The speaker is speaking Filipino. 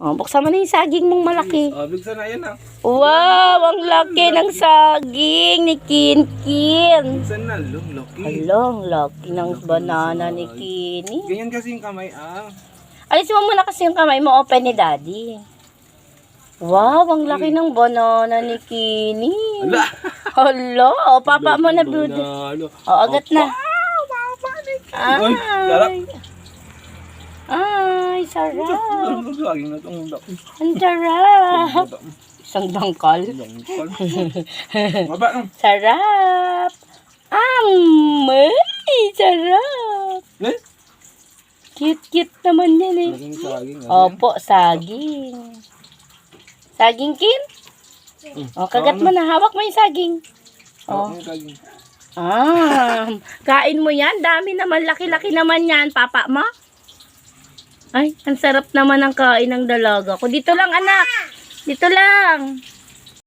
Oh, buksan mo na yung saging mong malaki. Bigsan na yan ah. Wow, ang laki ng saging ni Kinkin. Bigsan na, laki. Halong, laki ng banana ni Kini. Ganyan kasi yung kamay ah. Alisin mo muna kasi yung kamay mo, open ni Daddy. Wow, ang laki ng banana ni Kini. Ala! Hala, o papa mo na blood. O, agat na. Ay, sarap. Ay, sarap. Saging na itong laki. Ang sarap. Isang dangkal. Baba nung. Sarap. Ay, sarap. Eh? Cute-cute naman yan eh. Saging, saging. Opo, saging. Saging, Kin? O, kagat mo na. Hawak mo yung saging. O. Saging. Kain mo yan. Dami naman. Laki-laki naman yan, papa mo. Ay, ang sarap naman ng kain ng dalaga ko. Dito lang, anak. Dito lang.